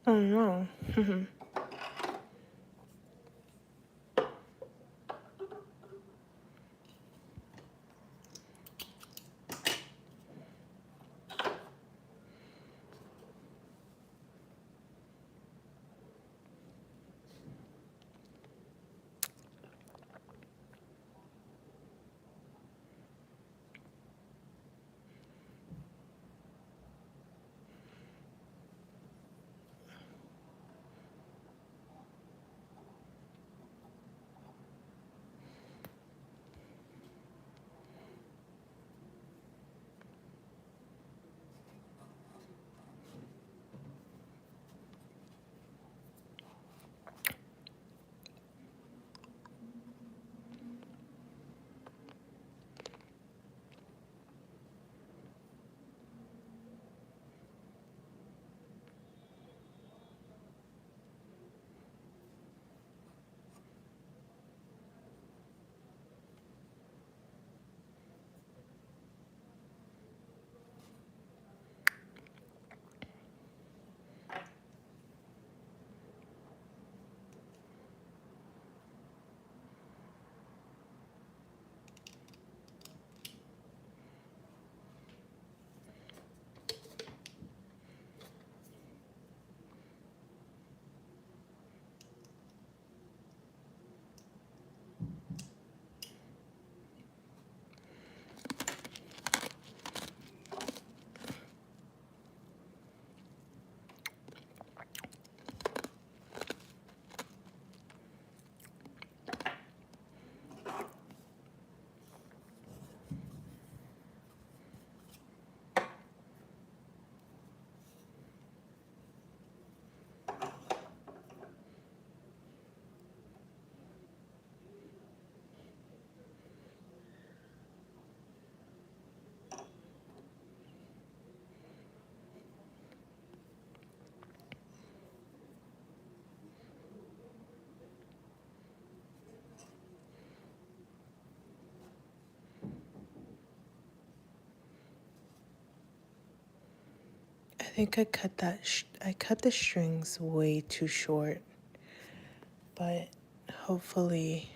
Oh no. I think I cut the strings way too short, but hopefully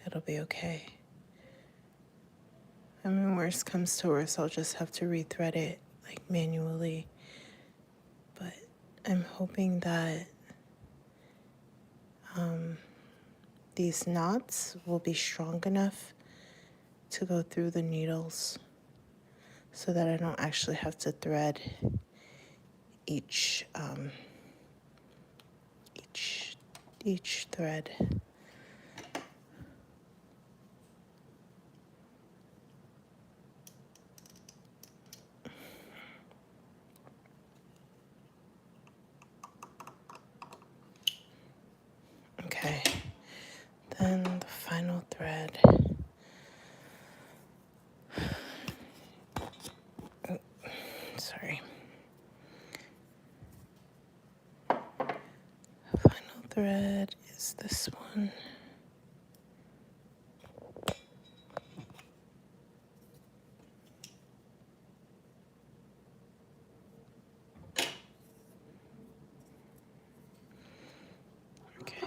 it'll be okay. I mean, worst comes to worst, I'll just have to rethread it like manually. But I'm hoping that these knots will be strong enough to go through the needles so that I don't actually have to thread each thread. Okay, then the final thread. Oh, sorry. Final thread is this one. Okay.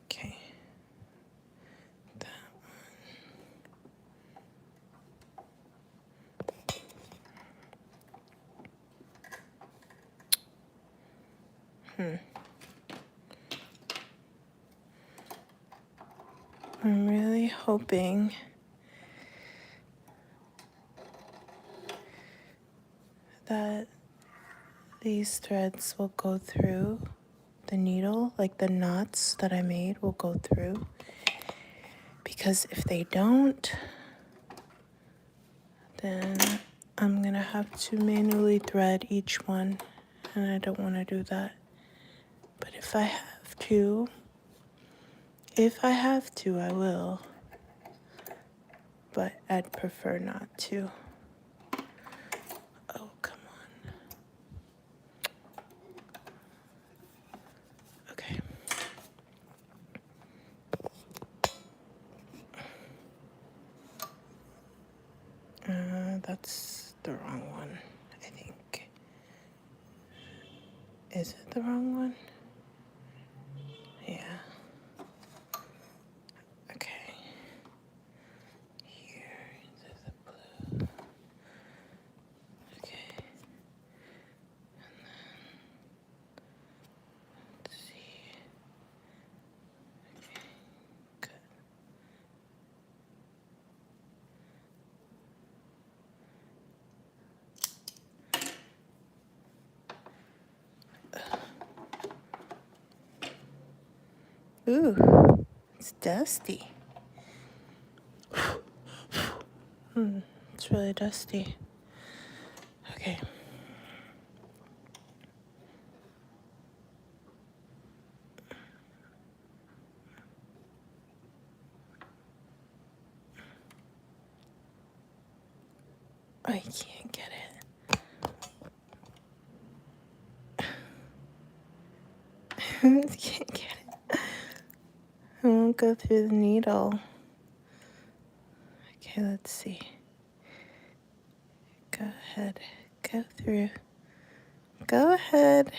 Okay. That one. I'm really hoping that these threads will go through the needle, like the knots that I made will go through. Because if they don't, then I'm gonna have to manually thread each one, and I don't want to do that. But if I have to, I will. But I'd prefer not to. Oh, come on. that's the wrong one, I think. Is it the wrong one? Yeah. Okay. Here, there's the blue. Okay. Let's see. Okay, good. Ooh, it's dusty. It's really dusty. Okay. I can't get it. I can't get it. I won't go through the needle. Okay, let's see. Go ahead. Go through. Go ahead.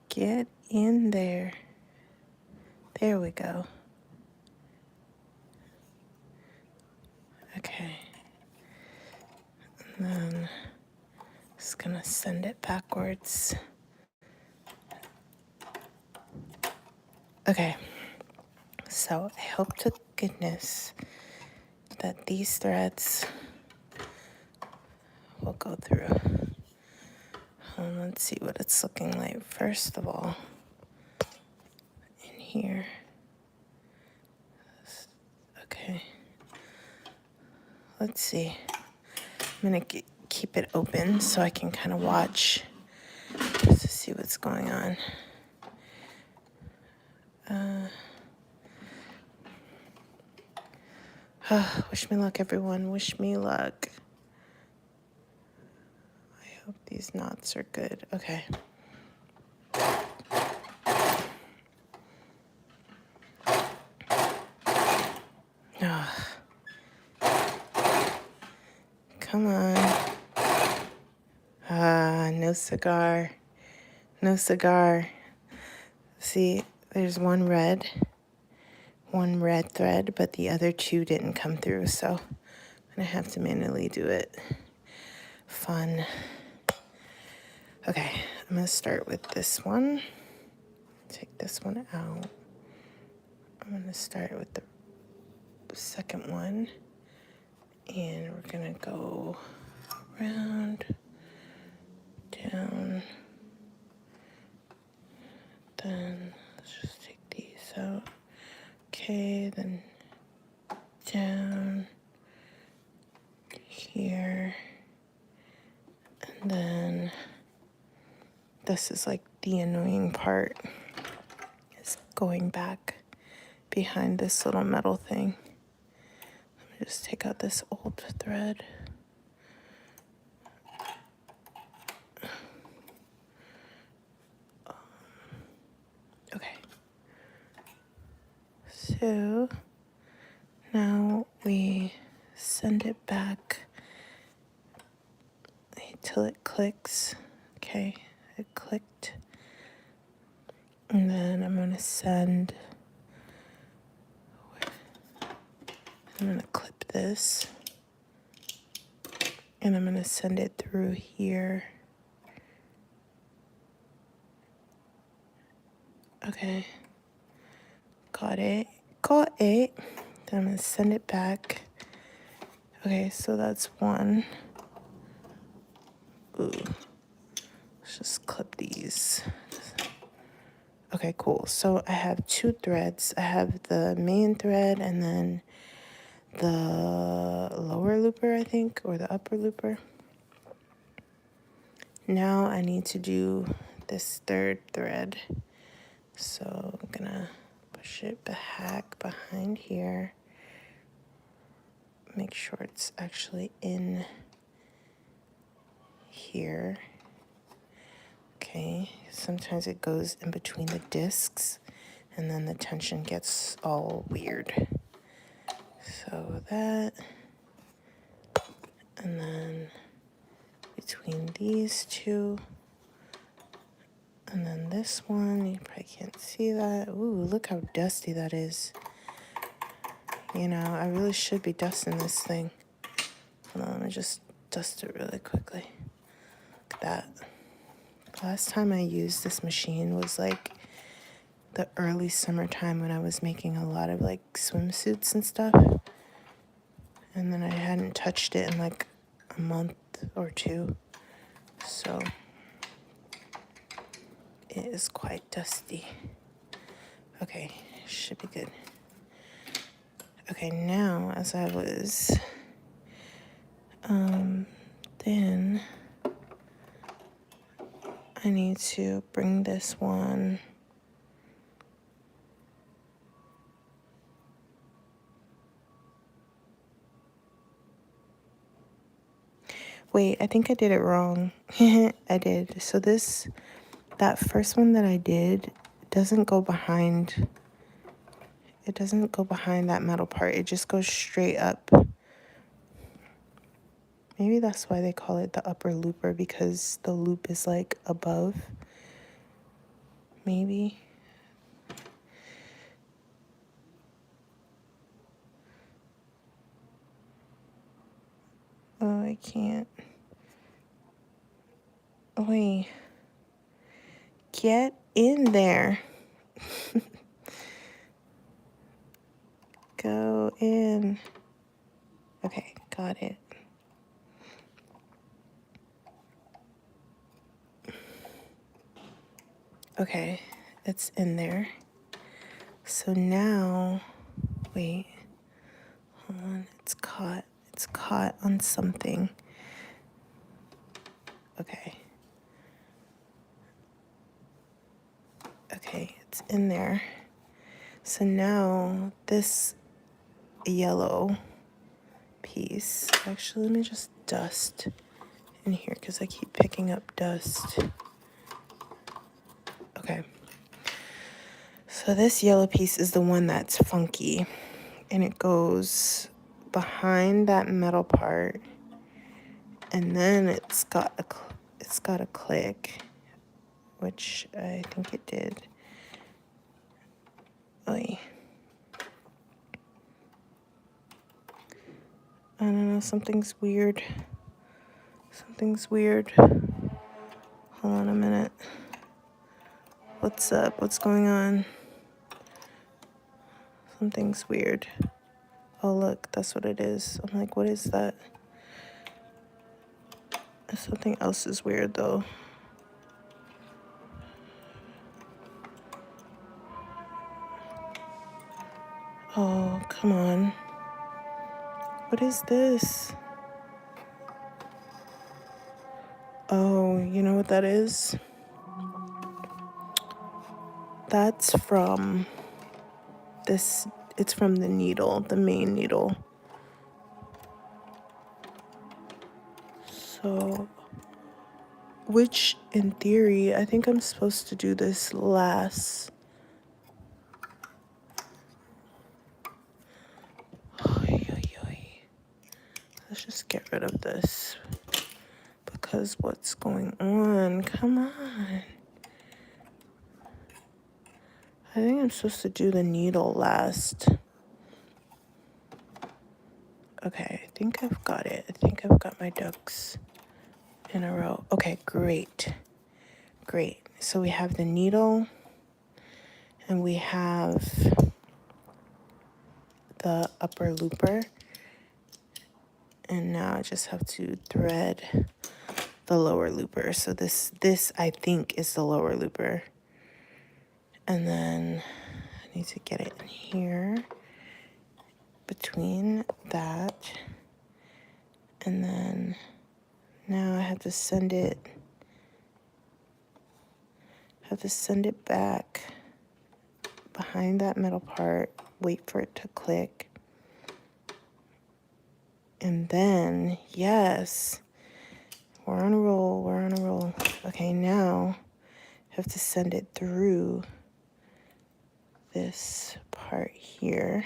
Get in there. There we go. Okay. And then just gonna send it backwards. Okay. So I hope to goodness that these threads will go through. Let's see what it's looking like. First of all, in here. Okay. Let's see. I'm going to keep it open so I can kind of watch just to see what's going on. Wish me luck, everyone. Wish me luck. I hope these knots are good. Okay. Oh. Come on. No cigar. No cigar. See, there's one red thread, but the other two didn't come through, so I'm gonna have to manually do it. Fun. Okay, I'm gonna start with this one. Take this one out. I'm gonna start with the second one, and we're gonna go around, down, then let's just take these out. Okay, then down here, and then this is like the annoying part, is going back behind this little metal thing. Let me just take out this old thread. Okay. So now we send it back till it clicks. Okay, it clicked. And then I'm gonna I'm gonna clip this. And I'm gonna send it through here. Okay. Got it. Then I'm gonna send it back. Okay, so that's one. Ooh. Let's just clip these. Okay, cool. So I have two threads. I have the main thread and then the lower looper, I think, or the upper looper. Now I need to do this third thread. So I'm gonna push it back behind here. Make sure it's actually in here. Okay, sometimes it goes in between the discs, and then the tension gets all weird. So that, and then between these two, and then this one, you probably can't see that. Ooh, look how dusty that is. You know, I really should be dusting this thing. Hold on, let me just dust it really quickly. Look at that. The last time I used this machine was like the early summertime when I was making a lot of like swimsuits and stuff. And then I hadn't touched it in like a month or two. So it is quite dusty. Okay, should be good. Okay, now as I was, then I need to bring this one Wait, I think I did it wrong. I did. So that first one that I did doesn't go behind. It doesn't go behind that metal part. It just goes straight up. Maybe that's why they call it the upper looper, because the loop is like above. Maybe. Oh, I can't. Wait. Get in there. Go in. Okay, got it. Okay, it's in there. So now, wait, hold on, it's caught on something. Okay. Okay, it's in there. So now this yellow piece, actually let me just dust in here because I keep picking up dust. Okay. So this yellow piece is the one that's funky, and it goes behind that metal part, and then it's got a click, which I think it did. Oy. I don't know, something's weird. Something's weird. Hold on a minute. What's up? What's going on? Something's weird. Oh, look, that's what it is. I'm like, what is that? Something else is weird, though. Oh, come on. What is this? Oh, you know what that is? That's from this. It's from the needle, the main needle. So, which in theory, I think I'm supposed to do this last. Let's just get rid of this. Because what's going on? Come on. I think I'm supposed to do the needle last. Okay, I think I've got it. I think I've got my ducks in a row. Okay, great. Great. So we have the needle, and we have the upper looper. And now I just have to thread the lower looper. So this I think is the lower looper. And then I need to get it in here between that. And then now I have to send it back behind that metal part, wait for it to click. And then, yes, we're on a roll. Okay, now I have to send it through this part here,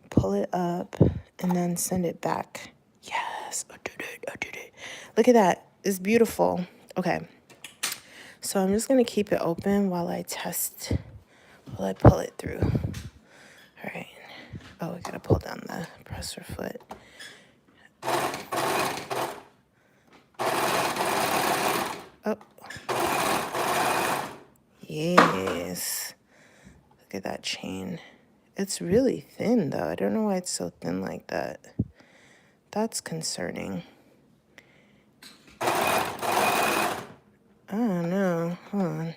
pull it up, and then send it back. Yes, I did it, I did it. Look at that, it's beautiful. Okay, so I'm just gonna keep it open while I pull it through. All right, oh, I gotta pull down the presser foot. Oh, yes, look at that chain. It's really thin though. I don't know why it's so thin like that. That's concerning. I don't know. Hold on.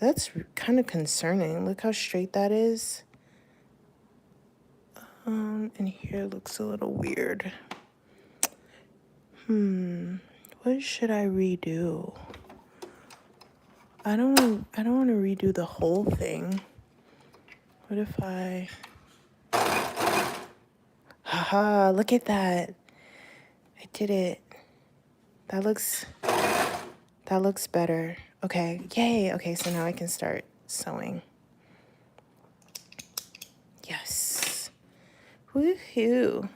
That's kind of concerning. Look how straight that is. And here looks a little weird. What should I redo? I don't want to redo the whole thing. What if I... Haha, look at that. I did it. That looks better. Okay, yay. Okay, so now I can start sewing. Yes. Woohoo.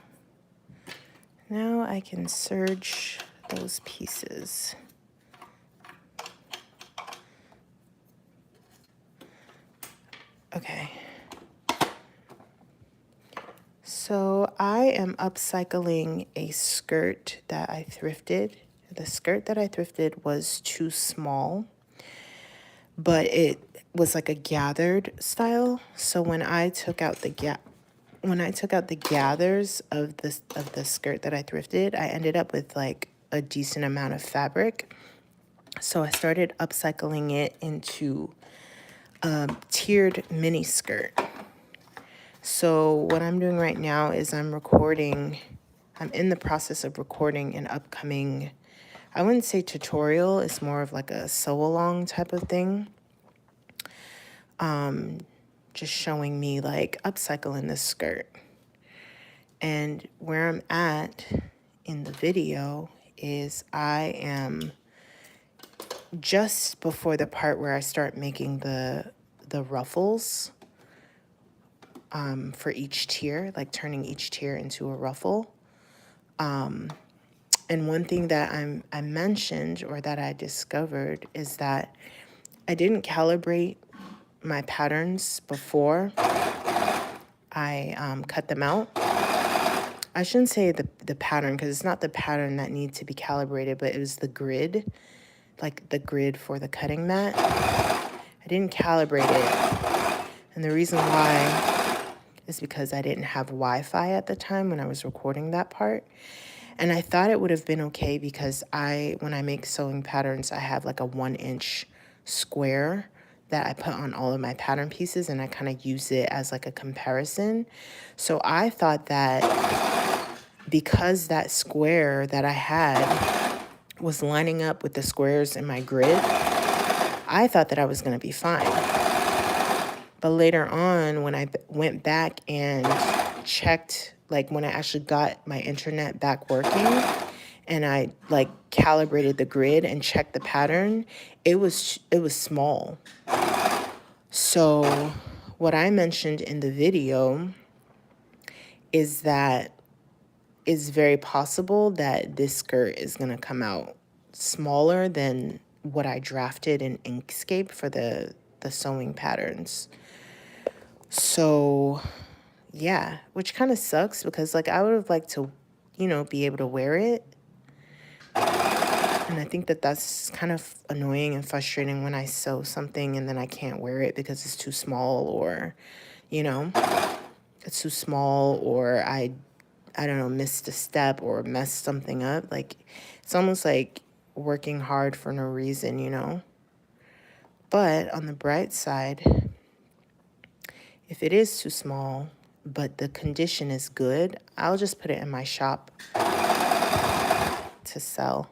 Now I can serge those pieces. Okay. So I am upcycling a skirt that I thrifted. The skirt that I thrifted was too small, but it was like a gathered style. So when I took out the gathers of the skirt that I thrifted, I ended up with like a decent amount of fabric. So I started upcycling it into a tiered mini skirt. So what I'm doing right now is I'm in the process of recording an upcoming, I wouldn't say tutorial, it's more of like a sew along type of thing. Just showing me like upcycling this skirt. And where I'm at in the video is I am just before the part where I start making the ruffles for each tier, like turning each tier into a ruffle. And one thing that I mentioned, or that I discovered, is that I didn't calibrate my patterns before I cut them out. I shouldn't say the pattern, because it's not the pattern that needs to be calibrated, but it was the grid, like the grid for the cutting mat. I didn't calibrate it. And the reason why is because I didn't have Wi-Fi at the time when I was recording that part. And I thought it would have been okay because when I make sewing patterns, I have like a 1-inch square that I put on all of my pattern pieces, and I kind of use it as like a comparison. So I thought that because that square that I had was lining up with the squares in my grid, I thought that I was going to be fine. But later on, when I went back and checked, like when I actually got my internet back working and I like calibrated the grid and checked the pattern, it was small. So what I mentioned in the video is that it's very possible that this skirt is going to come out smaller than what I drafted in Inkscape for the sewing patterns. So yeah, which kind of sucks because like I would have liked to, be able to wear it. And I think that that's kind of annoying and frustrating when I sew something and then I can't wear it because it's too small, or, it's too small, or I don't know, missed a step or messed something up. Like, it's almost like working hard for no reason. But on the bright side, if it is too small, but the condition is good, I'll just put it in my shop to sell.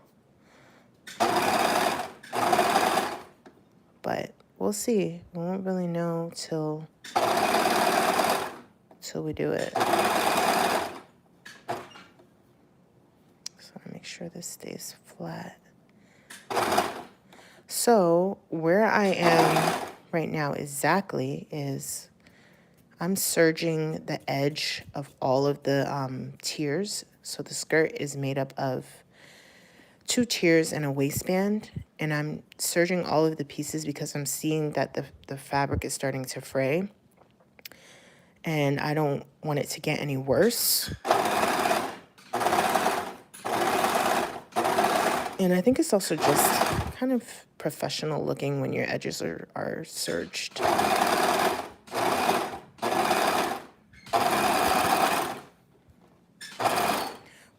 But we'll see. We won't really know till we do it. So I make sure this stays flat. So where I am right now exactly is I'm serging the edge of all of the tiers. So the skirt is made up of 2 tiers and a waistband, and I'm serging all of the pieces because I'm seeing that the fabric is starting to fray, and I don't want it to get any worse. And I think it's also just kind of professional looking when your edges are serged.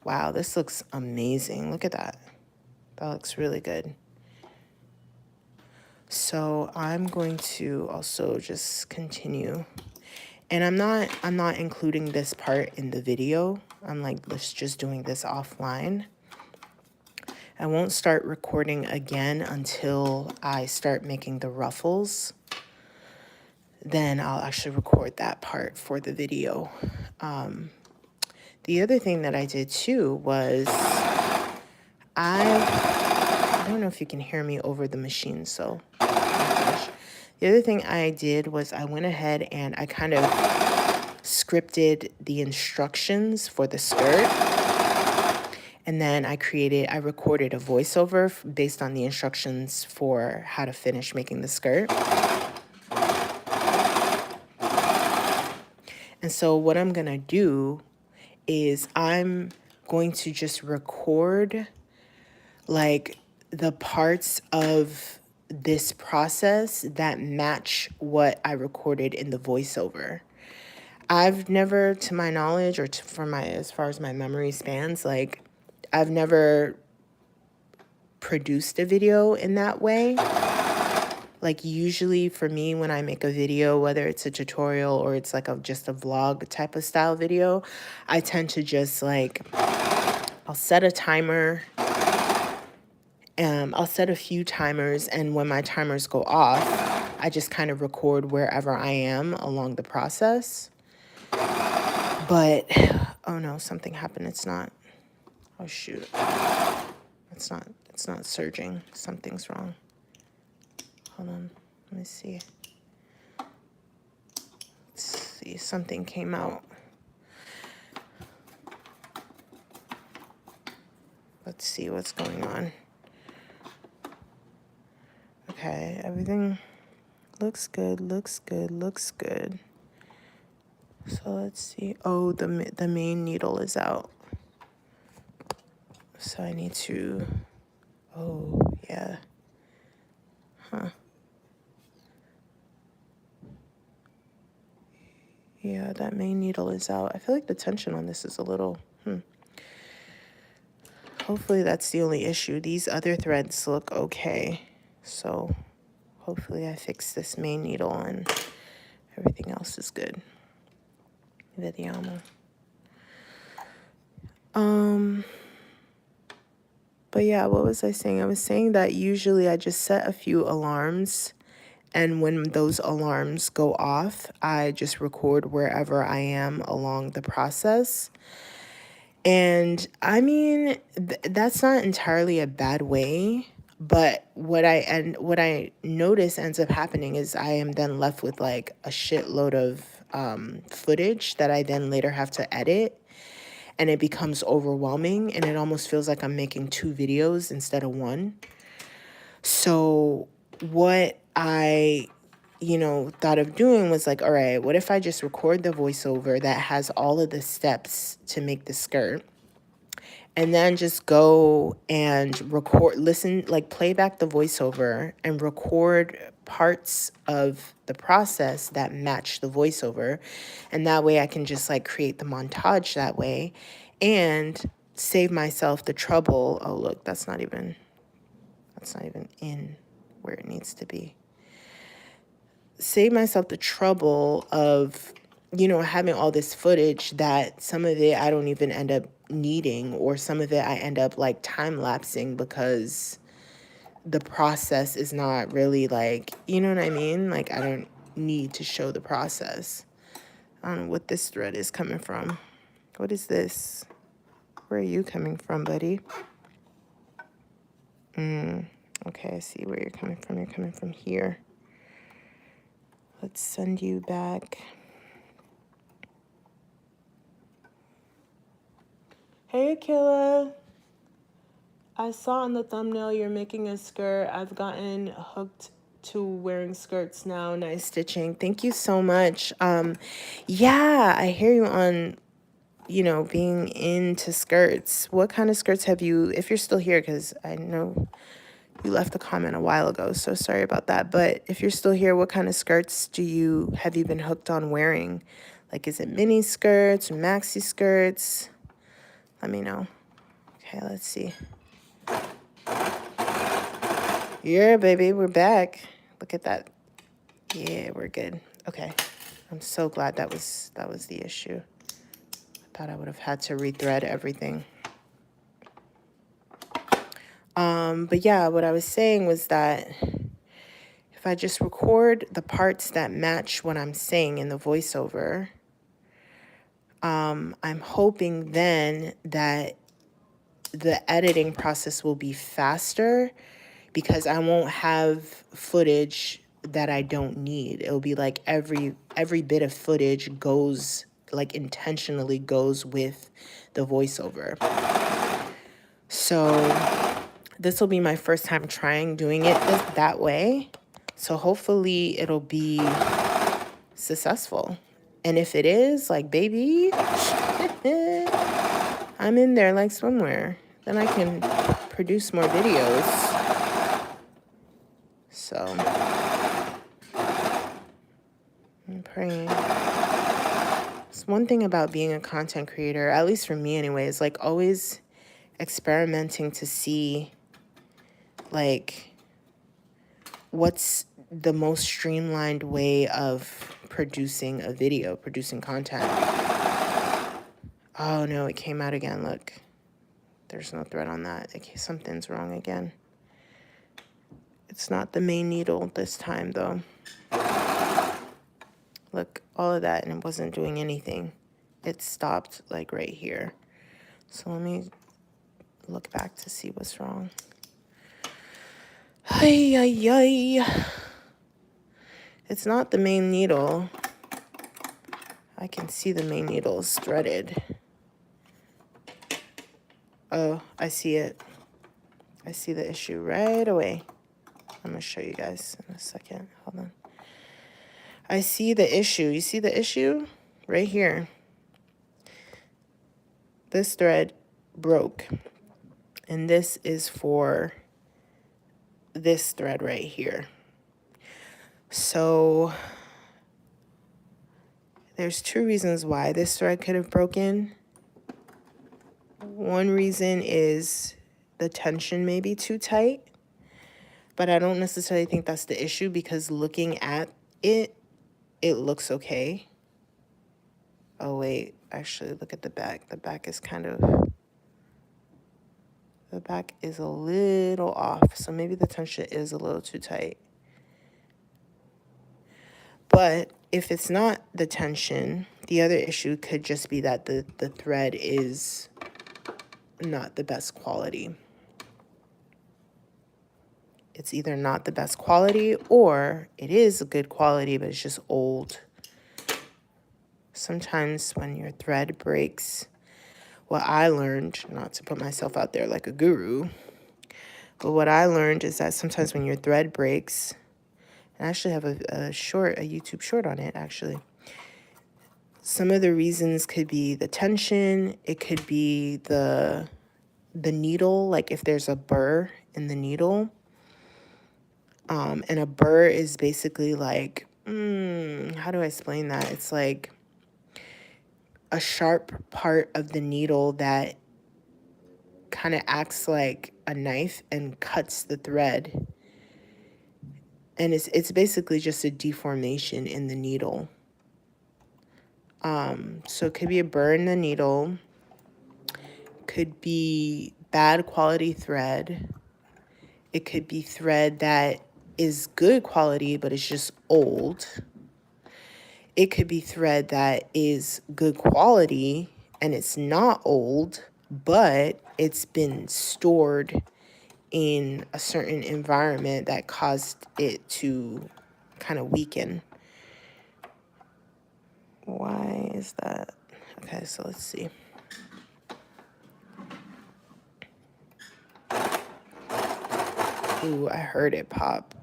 Wow, this looks amazing. Look at that. That looks really good. So I'm going to also just continue. And I'm not including this part in the video. I'm like, let's just doing this offline. I won't start recording again until I start making the ruffles. Then I'll actually record that part for the video. The other thing that I did too was I don't know if you can hear me over the machine, so the other thing I did was I went ahead and I kind of scripted the instructions for the skirt. And then I recorded a voiceover based on the instructions for how to finish making the skirt. And so what I'm going to do is I'm going to just record like the parts of this process that match what I recorded in the voiceover. I've never, to my knowledge, or as far as my memory spans, like I've never produced a video in that way. Like usually for me, when I make a video, whether it's a tutorial or it's like just a vlog type of style video, I tend to just like, I'll set a timer. I'll set a few timers, and when my timers go off, I just kind of record wherever I am along the process. But, oh no, something happened. It's not, oh shoot. It's not surging. Something's wrong. Hold on, let me see. Let's see, something came out. Let's see what's going on. Okay, everything looks good, looks good, looks good. So let's see. Oh, the main needle is out. So I need to, oh, yeah. Huh. Yeah, that main needle is out. I feel like the tension on this is a little, Hopefully that's the only issue. These other threads look okay. So hopefully I fix this main needle and everything else is good. Vediamo. But yeah, what was I saying? I was saying that usually I just set a few alarms, and when those alarms go off, I just record wherever I am along the process. And I mean, that's not entirely a bad way, but what I notice ends up happening is I am then left with like a shitload of footage that I then later have to edit. And it becomes overwhelming, and it almost feels like I'm making 2 videos instead of 1. So what I, thought of doing was like, all right, what if I just record the voiceover that has all of the steps to make the skirt, and then just go and play back the voiceover and record parts of the process that match the voiceover. And that way I can just like create the montage that way and save myself the trouble. Oh, look, that's not even in where it needs to be. Save myself the trouble of, having all this footage that some of it I don't even end up needing, or some of it I end up like time lapsing because the process is not really like, you know what I mean? Like I don't need to show the process. I don't know what this thread is coming from. What is this? Where are you coming from, buddy? Okay, I see where you're coming from. You're coming from here. Let's send you back. Hey, Akila. I saw on the thumbnail you're making a skirt. I've gotten hooked to wearing skirts now. Nice stitching. Thank you so much. Yeah, I hear you on, being into skirts. What kind of skirts have you, if you're still here, because I know you left a comment a while ago, so sorry about that. But if you're still here, what kind of skirts have you been hooked on wearing? Like, is it mini skirts, maxi skirts? Let me know. Okay, let's see. Yeah, baby, we're back. Look at that. Yeah, we're good. Okay. I'm so glad that was the issue. I thought I would have had to rethread everything. But yeah, what I was saying was that if I just record the parts that match what I'm saying in the voiceover, I'm hoping then that the editing process will be faster because I won't have footage that I don't need. It'll be like every bit of footage goes, like intentionally goes with the voiceover. So this will be my first time trying doing it that way. So hopefully it'll be successful. And if it is, like, baby, I'm in there like swimwear. Then I can produce more videos. So I'm praying. It's one thing about being a content creator, at least for me anyway, is like always experimenting to see like what's the most streamlined way of producing a video, producing content. Oh no, it came out again. Look, there's no thread on that. Okay, something's wrong again. It's not the main needle this time though. Look, all of that, and it wasn't doing anything. It stopped like right here. So let me look back to see what's wrong. Ay, ay, ay. It's not the main needle. I can see the main needle's threaded. Oh, I see it. I see the issue right away. I'm gonna show you guys in a second. Hold on. I see the issue. You see the issue? Right here. This thread broke. And this is for this thread right here. So there's two reasons why this thread could have broken. One reason is the tension may be too tight, but I don't necessarily think that's the issue because looking at it, it looks okay. Oh wait, actually look at the back. The back is a little off, so maybe the tension is a little too tight. But if it's not the tension, the other issue could just be that the thread is not the best quality. It's either not the best quality or it is a good quality, but it's just old. Sometimes when your thread breaks, what I learned, not to put myself out there like a guru, but what I learned is that sometimes when your thread breaks, and I actually have a YouTube short on it, actually. Some of the reasons could be the tension. It could be the needle, like if there's a burr in the needle. And a burr is basically like, how do I explain that? It's like a sharp part of the needle that kind of acts like a knife and cuts the thread. And it's basically just a deformation in the needle. So it could be a burr in the needle, could be bad quality thread. It could be thread that is good quality, but it's just old. It could be thread that is good quality and it's not old, but it's been stored in a certain environment that caused it to kind of weaken. Why is that? Okay, so let's see. Ooh, I heard it pop.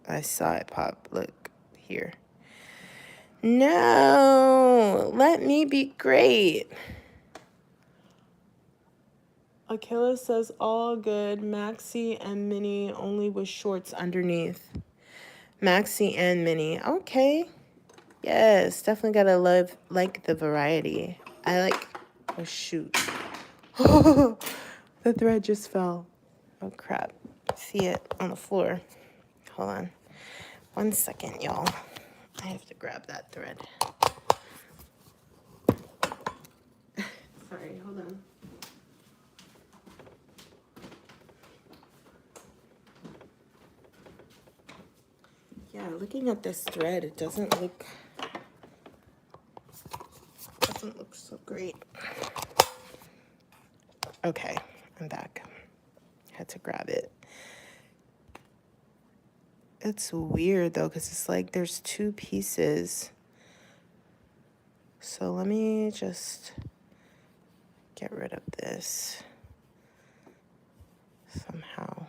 I saw it pop. Look here. No, let me be great. Achilles says all good. Maxi and mini only with shorts underneath. Maxi and mini. Okay. Yes, definitely gotta like the variety. I like, oh shoot. The thread just fell. Oh crap. See it on the floor. Hold on. 1 second, y'all. I have to grab that thread. Sorry, hold on. Yeah, looking at this thread, it doesn't look so great. Okay, I'm back. Had to grab it. It's weird though, because it's like there's 2 pieces. So let me just get rid of this somehow.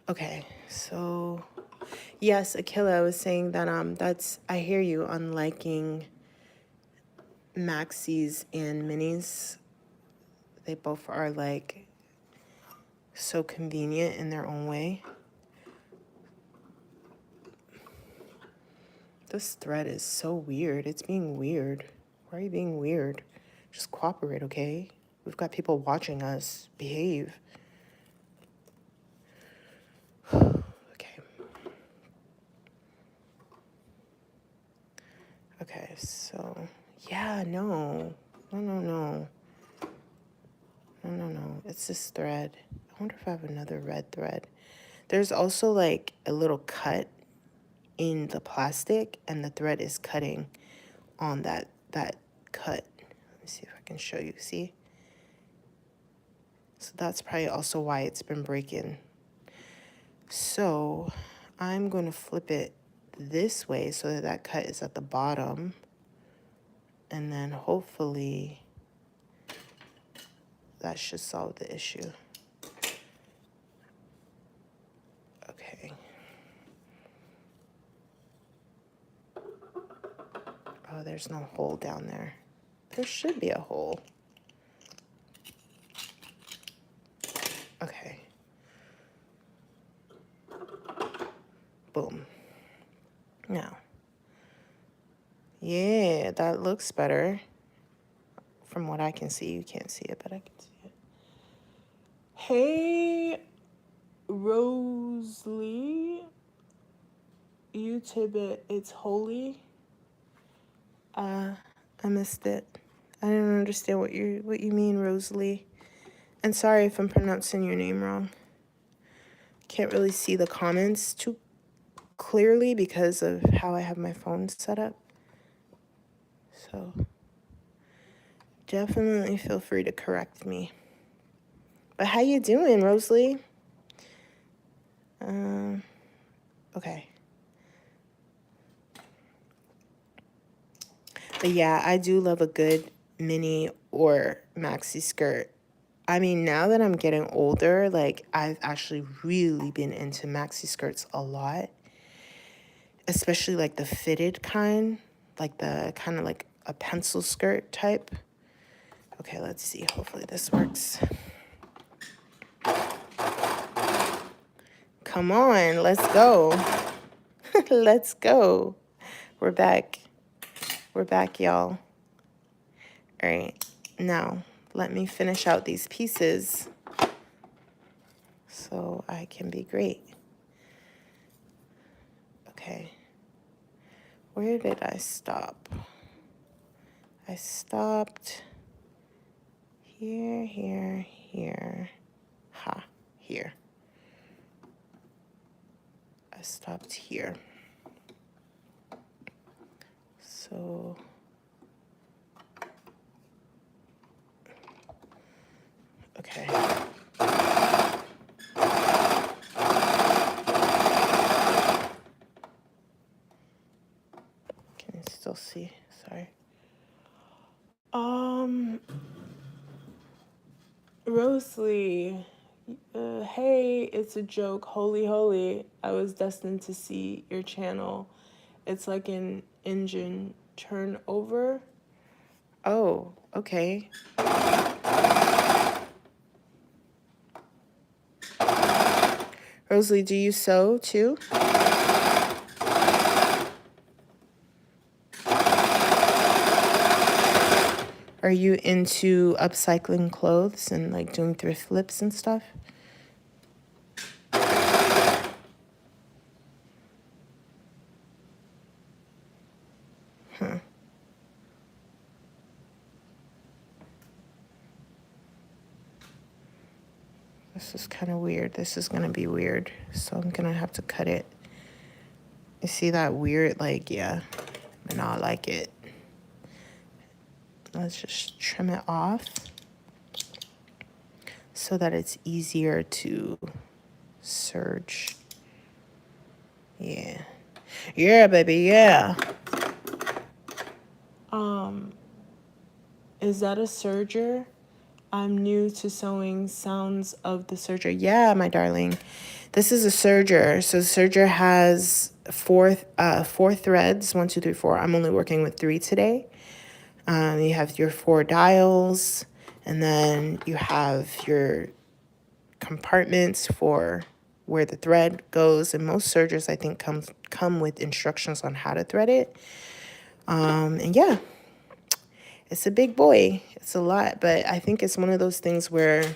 Okay, so yes, Akila was saying that I hear you on liking maxis and minis. They both are like so convenient in their own way. This thread is so weird. It's being weird. Why are you being weird? Just cooperate, okay? We've got people watching us. Behave. Okay. Okay, so yeah, no. No. It's this thread. I wonder if I have another red thread. There's also like a little cut in the plastic, and the thread is cutting on that cut. Let me see if I can show you. See? So that's probably also why it's been breaking. So I'm going to flip it this way so that that cut is at the bottom. And then hopefully that should solve the issue. Okay. Oh, there's no hole down there. There should be a hole. Okay. Boom. Now. Yeah, that looks better. From what I can see, you can't see it, but I can see it. Hey, Rosalie. YouTube, it's holy. I missed it. I didn't understand what you mean, Rosalie. And sorry if I'm pronouncing your name wrong. Can't really see the comments too clearly because of how I have my phone set up. So definitely feel free to correct me. But how you doing, Rosalie? Okay. But yeah, I do love a good mini or maxi skirt. I mean, now that I'm getting older, like I've actually really been into maxi skirts a lot. Especially like the fitted kind, like the kind of like a pencil skirt type. Okay, let's see. Hopefully this works. Come on, let's go. Let's go. We're back. We're back, y'all. All right, now let me finish out these pieces so I can be great. Okay, where did I stop? I stopped here. Ha, here. I stopped here. So okay. Rosalie. Hey, it's a joke. Holy, holy. I was destined to see your channel. It's like an engine turnover. Oh, okay. Rosalie, do you sew too? Are you into upcycling clothes and like doing thrift flips and stuff? Huh. This is kind of weird. This is going to be weird. So I'm going to have to cut it. You see that weird, like, yeah, I not like it. Let's just trim it off so that it's easier to serge. Yeah. Yeah, baby, yeah. Is that a serger? I'm new to sewing. Sounds of the serger. Yeah, my darling. This is a serger. So the serger has four threads. 1, 2, 3, 4. I'm only working with 3 today. You have your 4 dials, and then you have your compartments for where the thread goes. And most sergers, I think, come with instructions on how to thread it. And yeah, it's a big boy. It's a lot, but I think it's one of those things where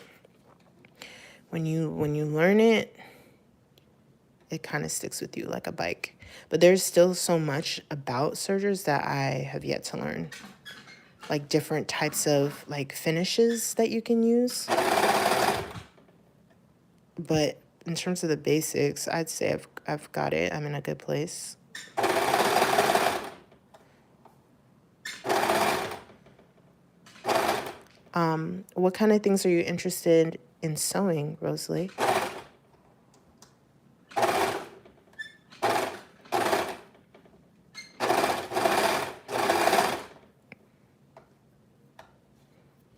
when you learn it, it kind of sticks with you like a bike. But there's still so much about sergers that I have yet to learn. Like different types of like finishes that you can use. But in terms of the basics, I'd say I've got it. I'm in a good place. What kind of things are you interested in sewing, Rosalie?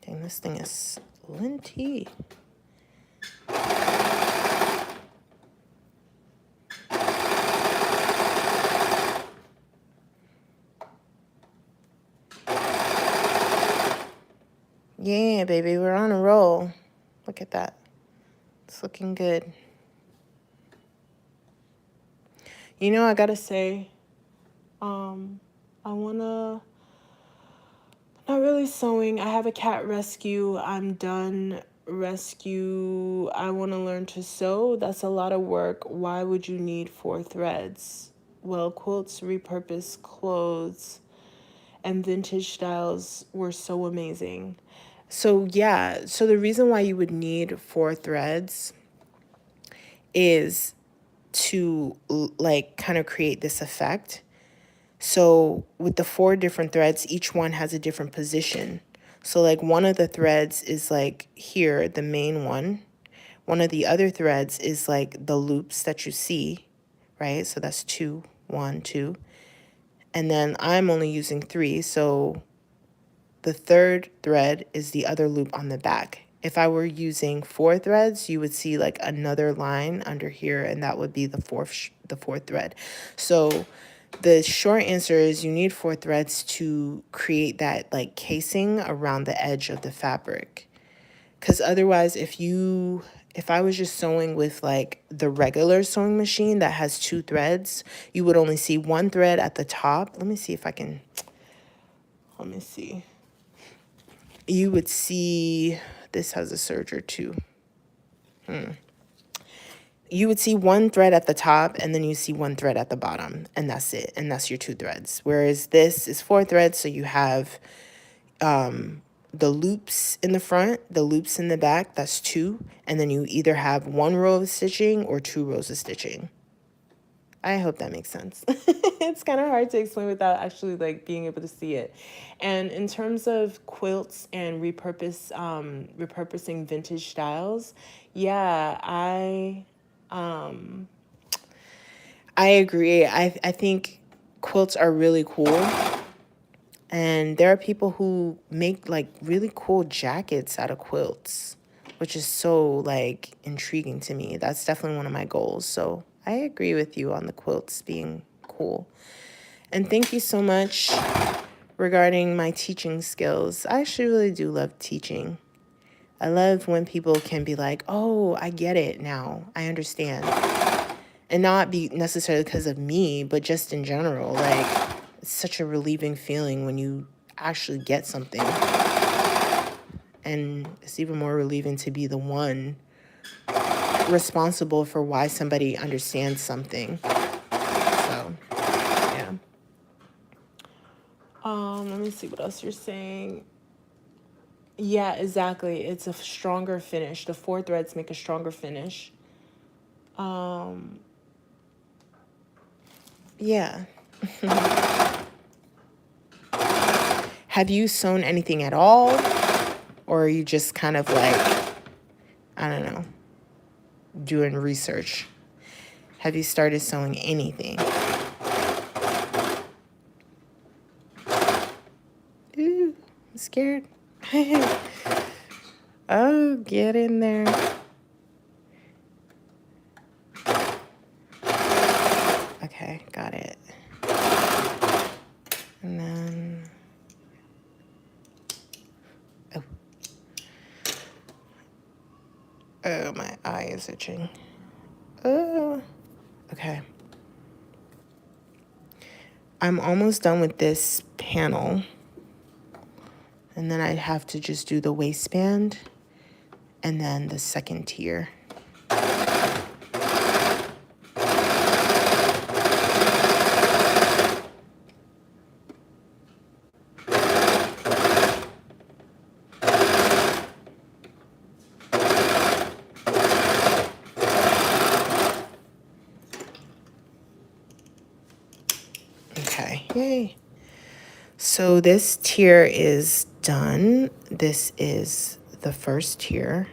Dang, this thing is linty. Yeah, baby, we're on a roll. Look at that. It's looking good. You know, I gotta say, I wanna, not really sewing. I have a cat rescue. I'm done rescue. I wanna learn to sew. That's a lot of work. Why would you need 4 threads? Well, quilts repurpose clothes and vintage styles were so amazing. So yeah, so the reason why you would need 4 threads is to like kind of create this effect. So with the 4 different threads, each one has a different position. So like one of the threads is like here, the main one. One of the other threads is like the loops that you see, right? So that's 2, 1, 2. And then I'm only using 3, so the third thread is the other loop on the back. If I were using 4 threads, you would see like another line under here, and that would be the fourth thread. So the short answer is you need 4 threads to create that like casing around the edge of the fabric. Because otherwise, if I was just sewing with like the regular sewing machine that has 2 threads, you would only see 1 thread at the top. Let me see if I can, let me see. You would see, this has a serger too. You would see 1 thread at the top, and then you see 1 thread at the bottom, and that's it. And that's your 2 threads. Whereas this is 4 threads, so you have the loops in the front, the loops in the back, that's 2. And then you either have 1 row of stitching or 2 rows of stitching. I hope that makes sense. It's kind of hard to explain without actually like being able to see it. And in terms of quilts and repurposing vintage styles, yeah, I agree. I think quilts are really cool. And there are people who make like really cool jackets out of quilts. which is so like intriguing to me. That's definitely one of my goals. So I agree with you on the quilts being cool. And thank you so much regarding my teaching skills. I actually really do love teaching. I love when people can be like, oh, I get it now. I understand. And not be necessarily because of me, but just in general. Like, it's such a relieving feeling when you actually get something. And it's even more relieving to be the one responsible for why somebody understands something. So, yeah. Let me see what else you're saying. Yeah, exactly. It's a stronger finish. The 4 threads make a stronger finish. Yeah. Have you sewn anything at all? Or are you just kind of like, I don't know, doing research? Have you started sewing anything? Ooh, I'm scared. Oh, get in there. Okay, got it. And then, oh, my eye is itching. Oh, okay. I'm almost done with this panel. And then I'd have to just do the waistband and then the second tier. Okay, yay. So this tier is done. This is the first tier.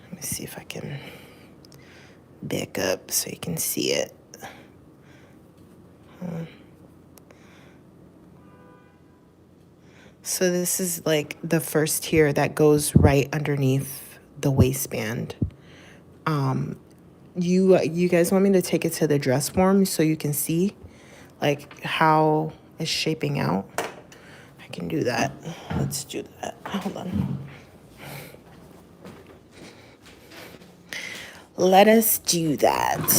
Let me see if I can back up so you can see it. So this is like the first tier that goes right underneath the waistband. You guys want me to take it to the dress form so you can see like how it's shaping out? I can do that. Let's do that. Hold on. Let us do that.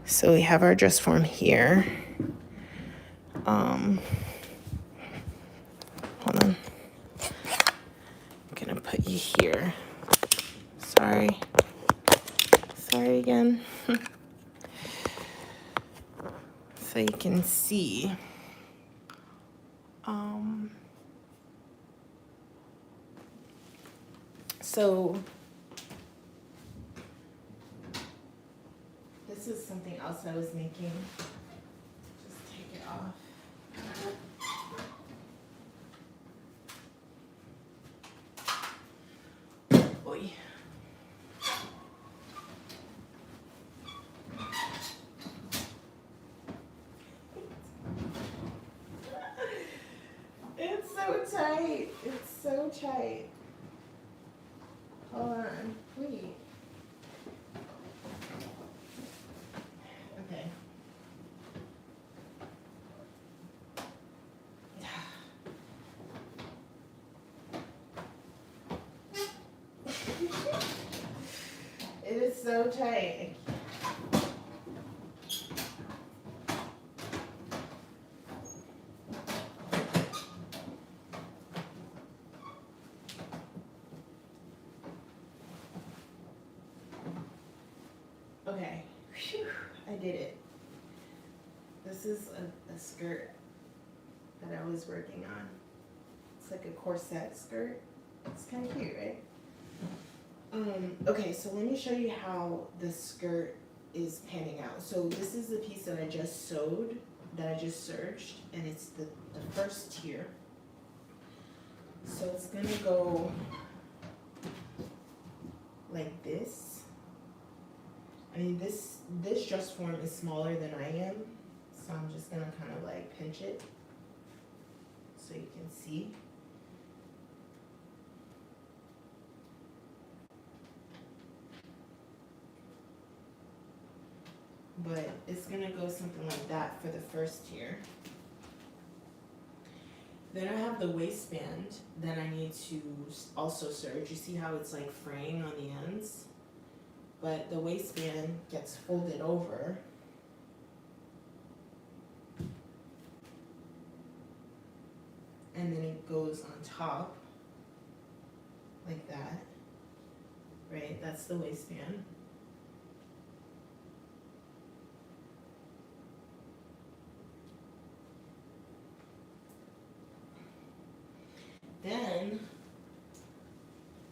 So we have our dress form here. Hold on. I'm gonna put you here. Sorry again. So you can see. So this is something else I was making. Just take it off. Boy. It's so tight. It's so tight. Hold on. Wait. Okay. It is so tight. Okay, whew, I did it. This is a skirt that I was working on. It's like a corset skirt. It's kind of cute, right? Okay, so let me show you how the skirt is panning out. So this is the piece that I just sewed, that I just serged, and it's the first tier. So it's gonna go like this. I mean, this dress form is smaller than I am, so I'm just gonna kind of like pinch it so you can see. but it's gonna go something like that for the first tier. Then I have the waistband that I need to also serge. You see how it's like fraying on the ends? But the waistband gets folded over. And then it goes on top, like that, right? That's the waistband. Then,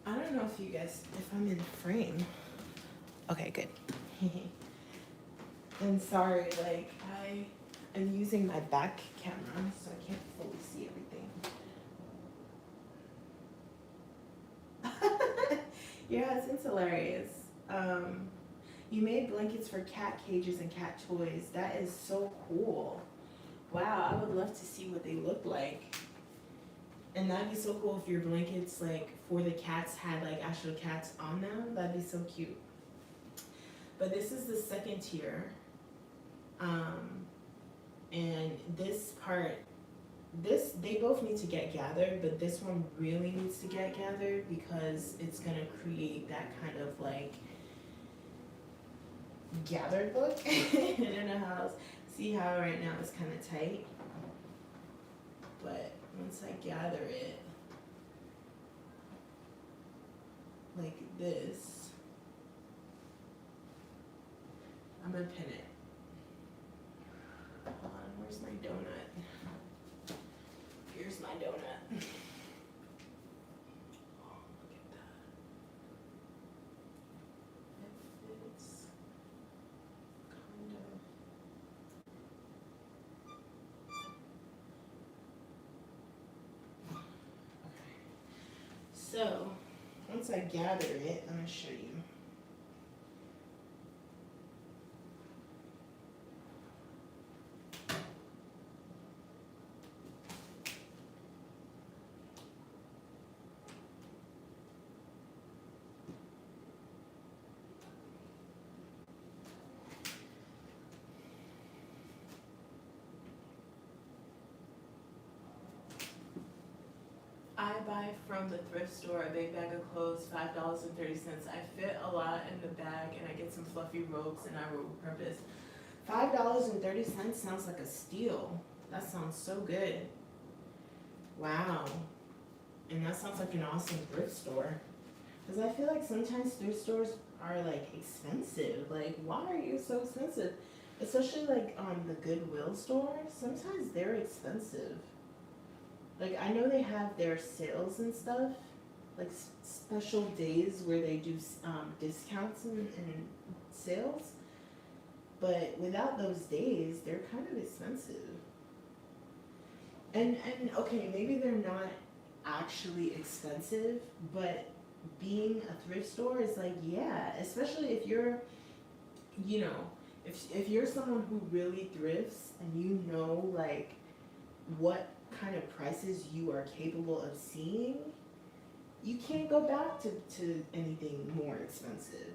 I don't know if you guys, if I'm in frame. Okay, good. And sorry, like I'm using my back camera, so I can't fully see everything. Your husband's hilarious. You made blankets for cat cages and cat toys. That is so cool. Wow, I would love to see what they look like. And that'd be so cool if your blankets, like, for the cats had, like, actual cats on them. That'd be so cute. But this is the second tier. And this part, they both need to get gathered, but this one really needs to get gathered because it's gonna create that kind of, like, gathered look. I don't know how else. See how right now it's kind of tight? But once I gather it, like this, I'm gonna pin it. Hold on, where's my donut? Here's my donut. Oh, look at that. It fits kind of. So, once I gather it, I'm gonna show you. I buy from the thrift store a big bag of clothes, $5.30. I fit a lot in the bag and I get some fluffy robes and I repurpose. $5.30 sounds like a steal. That sounds so good. Wow. And that sounds like an awesome thrift store. Because I feel like sometimes thrift stores are like expensive. Like, why are you so expensive? Especially like the Goodwill store. Sometimes they're expensive. Like, I know they have their sales and stuff, like special days where they do discounts and sales, but without those days, they're kind of expensive. And okay, maybe they're not actually expensive, but being a thrift store is like, yeah, especially if you're, you know, if you're someone who really thrifts and you know, like, what kind of prices you are capable of seeing, you can't go back to anything more expensive.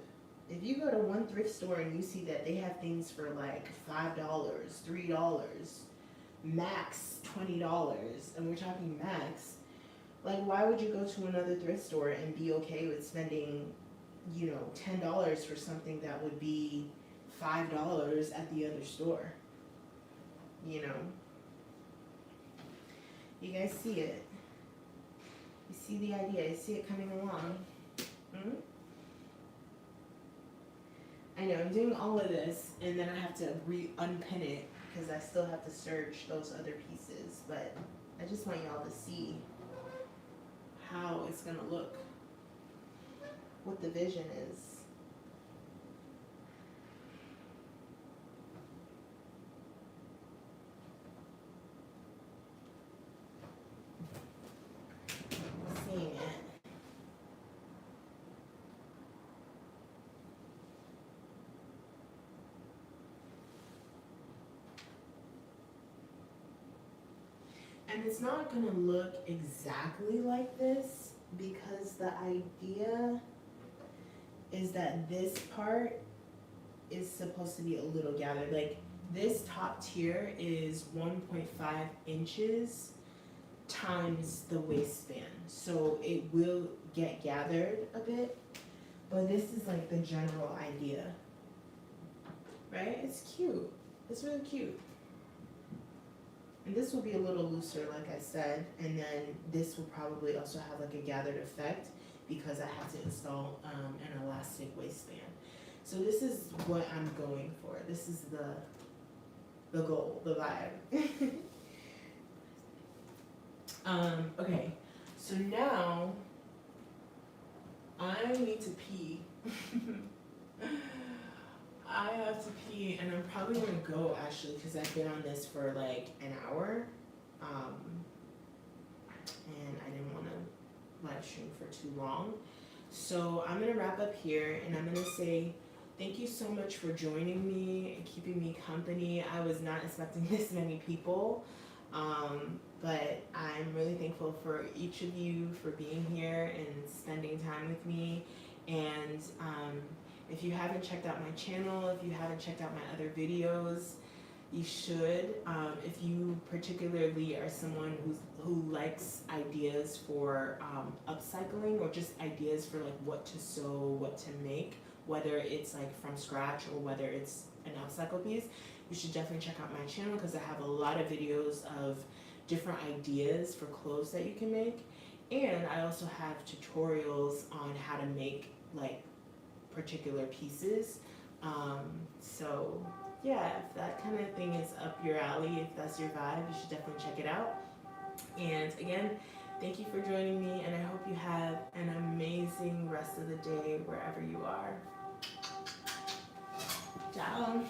If you go to one thrift store and you see that they have things for like $5, $3, max $20, and we're talking max, like, why would you go to another thrift store and be okay with spending, you know, $10 for something that would be $5 at the other store? You know? You guys see it? You see the idea? You see it coming along? I know, I'm doing all of this, and then I have to unpin it, because I still have to serge those other pieces, but I just want y'all to see how it's going to look, what the vision is. Seeing it. And it's not going to look exactly like this, because the idea is that this part is supposed to be a little gathered. Like this top tier is 1.5 inches times the waistband. So it will get gathered a bit, but this is like the general idea, right? It's cute. It's really cute. And this will be a little looser, like I said, and then this will probably also have like a gathered effect because I have to install an elastic waistband. So this is what I'm going for. This is the goal, the vibe. Okay, so now I need to pee. I have to pee, and I'm probably gonna go actually because I've been on this for like an hour, and I didn't want to live stream for too long. So I'm gonna wrap up here, and I'm gonna say thank you so much for joining me and keeping me company. I was not expecting this many people, but I'm really thankful for each of you for being here and spending time with me. And if you haven't checked out my channel, if you haven't checked out my other videos, you should. If you particularly are someone who likes ideas for upcycling, or just ideas for like what to sew, what to make, whether it's like from scratch or whether it's an upcycle piece, you should definitely check out my channel because I have a lot of videos of different ideas for clothes that you can make. And I also have tutorials on how to make like particular pieces. So yeah, if that kind of thing is up your alley, if that's your vibe, you should definitely check it out. And again, thank you for joining me, and I hope you have an amazing rest of the day wherever you are. Ciao.